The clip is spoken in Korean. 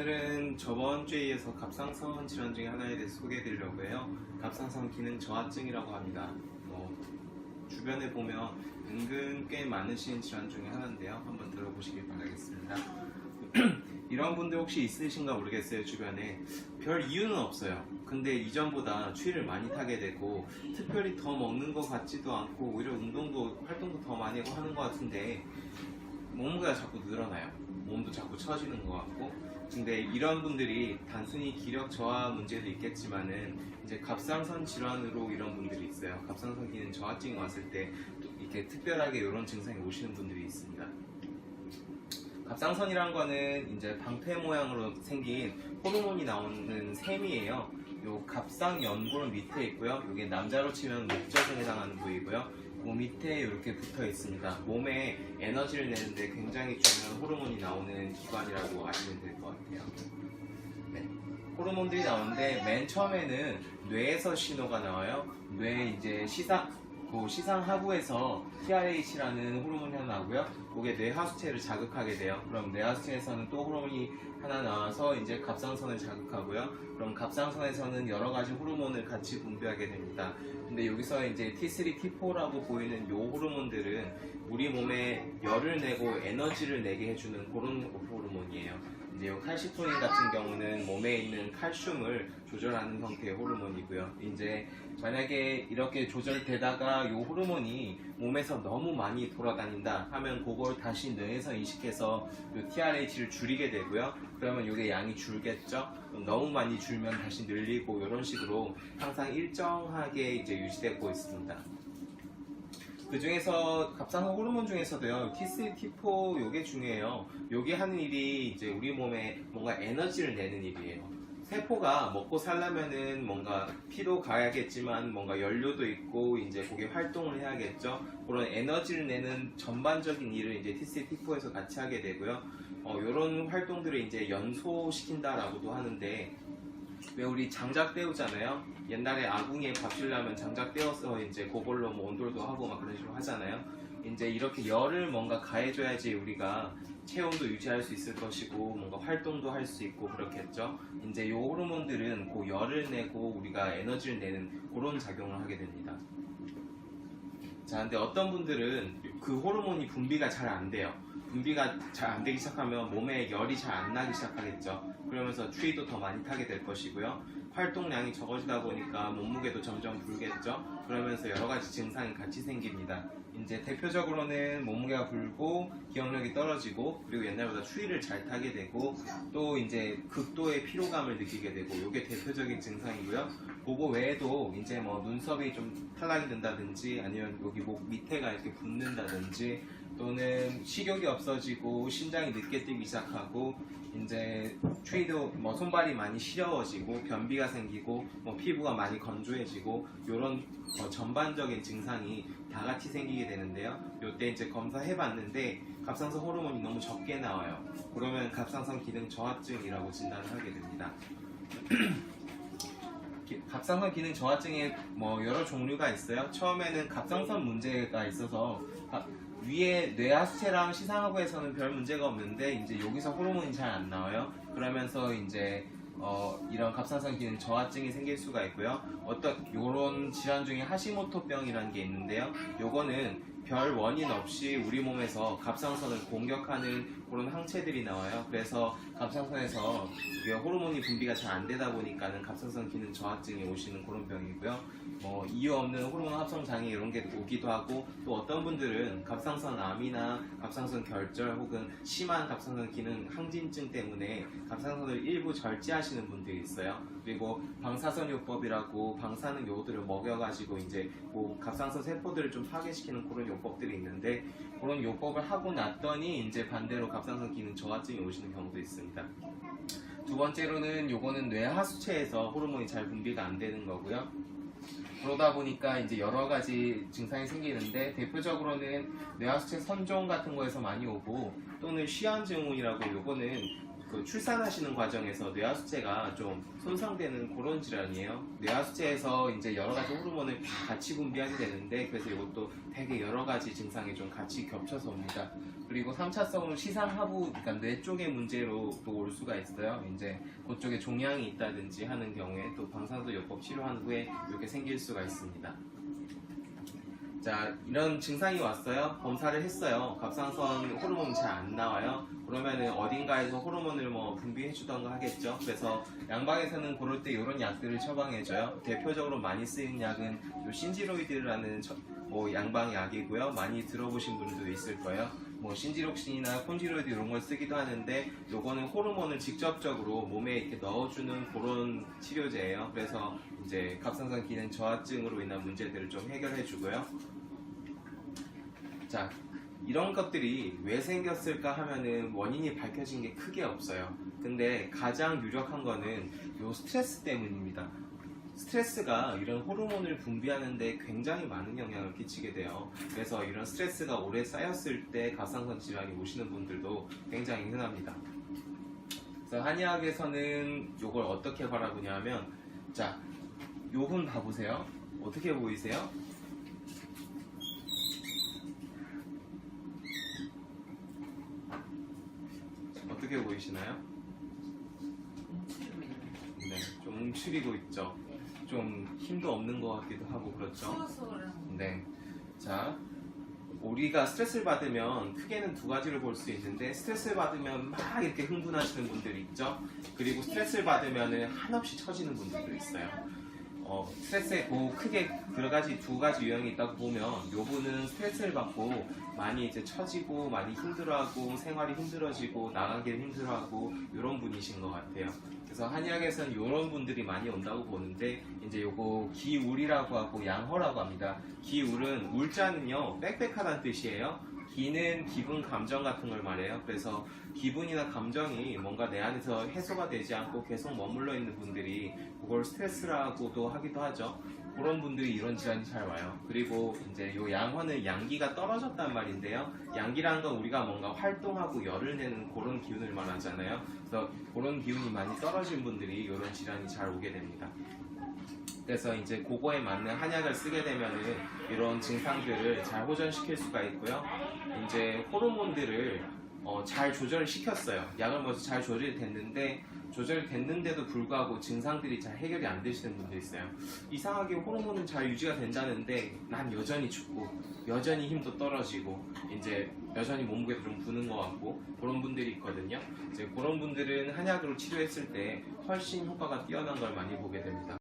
오늘은 저번 주에 이어서 갑상선 질환 중에 하나에 대해서 소개해 드리려고 해요. 갑상선 기능 저하증이라고 합니다. 주변에 보면 은근 꽤 많으신 질환 중에 하나인데요. 한번 들어보시길 바라겠습니다. 이런 분들 혹시 있으신가 모르겠어요. 주변에 별 이유는 없어요. 근데 이전보다 추위를 많이 타게 되고 특별히 더 먹는 것 같지도 않고 오히려 활동도 더 많이 하고 하는 것 같은데 몸무게가 자꾸 늘어나요. 몸도 자꾸 처지는 것 같고. 근데 이런 분들이 단순히 기력 저하 문제도 있겠지만은 이제 갑상선 질환으로 이런 분들이 있어요. 갑상선 기능 저하증이 왔을 때 이렇게 특별하게 이런 증상이 오시는 분들이 있습니다. 갑상선이란 거는 이제 방패 모양으로 생긴 호르몬이 나오는 셈이에요. 요 갑상연골 밑에 있고요. 이게 남자로 치면 목젖에 해당하는 부위고요. 그 밑에 이렇게 붙어 있습니다. 몸에 에너지를 내는데 굉장히 중요한 호르몬이 나오는 기관이라고 아시면 될 것 같아요. 네. 호르몬들이 나오는데 맨 처음에는 뇌에서 신호가 나와요. 뇌 이제 시상 하부에서 TRH라는 호르몬이 하나 나오고요. 그게 뇌 하수체를 자극하게 돼요. 그럼 뇌 하수체에서는 또 호르몬이 하나 나와서 이제 갑상선을 자극하고요. 그럼 갑상선에서는 여러 가지 호르몬을 같이 분비하게 됩니다. 근데 여기서 이제 T3, T4라고 보이는 요 호르몬들은 우리 몸에 열을 내고 에너지를 내게 해주는 그런 호르몬이에요. 이제 요 칼시토닌 같은 경우는 몸에 있는 칼슘을 조절하는 형태의 호르몬이고요. 이제 만약에 이렇게 조절되다가 요 호르몬이 몸에서 너무 많이 돌아다닌다 하면 그걸 다시 뇌에서 인식해서 요 TRH를 줄이게 되고요. 그러면 요게 양이 줄겠죠. 너무 많이 줄면 다시 늘리고 이런 식으로 항상 일정하게 이제 유지되고 있습니다. 그 중에서 갑상선 호르몬 중에서도요, T3, T4 요게 중요해요. 요게 하는 일이 이제 우리 몸에 뭔가 에너지를 내는 일이에요. 세포가 먹고 살려면은 뭔가 피도 가야겠지만 뭔가 연료도 있고 이제 그게 활동을 해야겠죠. 그런 에너지를 내는 전반적인 일을 이제 T3, T4에서 같이 하게 되고요. 요런 활동들을 이제 연소시킨다라고도 하는데, 왜 우리 장작 때우잖아요. 옛날에 아궁이에 밥 주려면 장작 때워서 이제 그걸로 뭐 온돌도 하고 막 그런 식으로 하잖아요. 이제 이렇게 열을 뭔가 가해줘야지 우리가 체온도 유지할 수 있을 것이고 뭔가 활동도 할 수 있고 그렇겠죠. 이제 이 호르몬들은 그 열을 내고 우리가 에너지를 내는 그런 작용을 하게 됩니다. 자, 근데 어떤 분들은 그 호르몬이 분비가 잘 안 돼요. 분비가 잘 안 되기 시작하면 몸에 열이 잘 안 나기 시작하겠죠. 그러면서 추위도 더 많이 타게 될 것이고요. 활동량이 적어지다 보니까 몸무게도 점점 불겠죠. 그러면서 여러 가지 증상이 같이 생깁니다. 이제 대표적으로는 몸무게가 불고 기억력이 떨어지고 그리고 옛날보다 추위를 잘 타게 되고 또 이제 극도의 피로감을 느끼게 되고 이게 대표적인 증상이고요. 그거 외에도 이제 뭐 눈썹이 좀 탈락이 된다든지 아니면 여기 목 밑에가 이렇게 붓는다든지 또는 식욕이 없어지고 심장이 늦게 뛰기 시작하고 이제 추위도 뭐 손발이 많이 시려워지고 변비가 생기고 뭐 피부가 많이 건조해지고 이런 전반적인 증상이 다 같이 생기게 되는데요. 이때 이제 검사해 봤는데 갑상선 호르몬이 너무 적게 나와요. 그러면 갑상선 기능 저하증이라고 진단을 하게 됩니다. 갑상선 기능 저하증에 뭐 여러 종류가 있어요. 처음에는 갑상선 문제가 있어서 위에 뇌하수체랑 시상하부에서는 별 문제가 없는데 이제 여기서 호르몬이 잘 안 나와요. 그러면서 이제 이런 갑상선 기능 저하증이 생길 수가 있고요. 요런 질환 중에 하시모토병이라는 게 있는데요. 요거는 별 원인 없이 우리 몸에서 갑상선을 공격하는 그런 항체들이 나와요. 그래서 갑상선에서 이게 호르몬이 분비가 잘 안 되다 보니까는 갑상선 기능 저하증이 오시는 그런 병이고요. 이유 없는 호르몬 합성 장애 이런 게 오기도 하고 또 어떤 분들은 갑상선 암이나 갑상선 결절 혹은 심한 갑상선 기능 항진증 때문에 갑상선을 일부 절제하시는 분들이 있어요. 그리고 방사선요법이라고 방사능 요들을 먹여가지고 이제 갑상선 세포들을 좀 파괴시키는 그런 요법들이 있는데 그런 요법을 하고 났더니 이제 반대로 갑상선 기능 저하증이 오시는 경우도 있습니다. 두 번째로는 요거는 뇌 하수체에서 호르몬이 잘 분비가 안 되는 거고요. 그러다 보니까 이제 여러 가지 증상이 생기는데 대표적으로는 뇌하수체 선종 같은 거에서 많이 오고 또는 쉬안 증후군이라고 요거는 그 출산하시는 과정에서 뇌하수체가 좀 손상되는 그런 질환이에요. 뇌하수체에서 이제 여러 가지 호르몬을 같이 분비하게 되는데 그래서 이것도 되게 여러 가지 증상이 좀 같이 겹쳐서 옵니다. 그리고 3차성으로 시상하부, 그러니까 뇌 쪽의 문제로 또 올 수가 있어요. 이제 그쪽에 종양이 있다든지 하는 경우에 또 방사선요법 치료한 후에 이렇게 생길 수가 있습니다. 자, 이런 증상이 왔어요. 검사를 했어요. 갑상선 호르몬이 잘 안 나와요. 그러면은 어딘가에서 호르몬을 뭐 분비해 주던가 하겠죠. 그래서 양방에서는 그럴 때 이런 약들을 처방해줘요. 대표적으로 많이 쓰이는 약은 요 신지로이드라는 양방 약이고요. 많이 들어보신 분들도 있을 거예요. 뭐 신지록신이나 콘지로이드 이런 걸 쓰기도 하는데, 요거는 호르몬을 직접적으로 몸에 이렇게 넣어주는 그런 치료제예요. 그래서 이제 갑상선 기능 저하증으로 인한 문제들을 좀 해결해 주고요. 자, 이런 것들이 왜 생겼을까 하면은 원인이 밝혀진 게 크게 없어요. 근데 가장 유력한 거는 요 스트레스 때문입니다. 스트레스가 이런 호르몬을 분비하는데 굉장히 많은 영향을 끼치게 돼요. 그래서 이런 스트레스가 오래 쌓였을 때 갑상선 질환이 오시는 분들도 굉장히 흔합니다. 그래서 한의학에서는 이걸 어떻게 바라보냐면, 자, 요분 봐보세요. 어떻게 보이세요? 어떻게 보이시나요? 네, 좀 움츠리고 있죠. 좀 힘도 없는 것 같기도 하고 그렇죠. 네, 자, 우리가 스트레스를 받으면 크게는 두 가지를 볼 수 있는데, 스트레스를 받으면 막 이렇게 흥분하시는 분들이 있죠. 그리고 스트레스를 받으면 한없이 처지는 분들도 있어요. 스트레스에 크게 두 가지 유형이 있다고 보면, 요 분은 스트레스를 받고 많이 이제 처지고 많이 힘들어하고 생활이 힘들어지고 나가기 힘들어하고 이런 분이신 것 같아요. 그래서 한의학에서는 이런 분들이 많이 온다고 보는데, 이제 요거 기울이라고 하고 양허라고 합니다. 기울은, 울자는요 빽빽하다는 뜻이에요. 기는 기분, 감정 같은 걸 말해요. 그래서 기분이나 감정이 뭔가 내 안에서 해소가 되지 않고 계속 머물러 있는 분들이 그걸 스트레스라고도 하기도 하죠. 그런 분들이 이런 질환이 잘 와요. 그리고 이제 요 양화는 양기가 떨어졌단 말인데요. 양기라는 건 우리가 뭔가 활동하고 열을 내는 그런 기운을 말하잖아요. 그래서 그런 기운이 많이 떨어진 분들이 이런 질환이 잘 오게 됩니다. 그래서 이제 그거에 맞는 한약을 쓰게 되면은 이런 증상들을 잘 호전시킬 수가 있고요. 이제 호르몬들을 잘 조절을 시켰어요. 약을 먹어서 잘 조절이 됐는데, 조절이 됐는데도 불구하고 증상들이 잘 해결이 안 되시는 분도 있어요. 이상하게 호르몬은 잘 유지가 된다는데 난 여전히 춥고 여전히 힘도 떨어지고 이제 여전히 몸무게도 좀 부는 것 같고 그런 분들이 있거든요. 이제 그런 분들은 한약으로 치료했을 때 훨씬 효과가 뛰어난 걸 많이 보게 됩니다.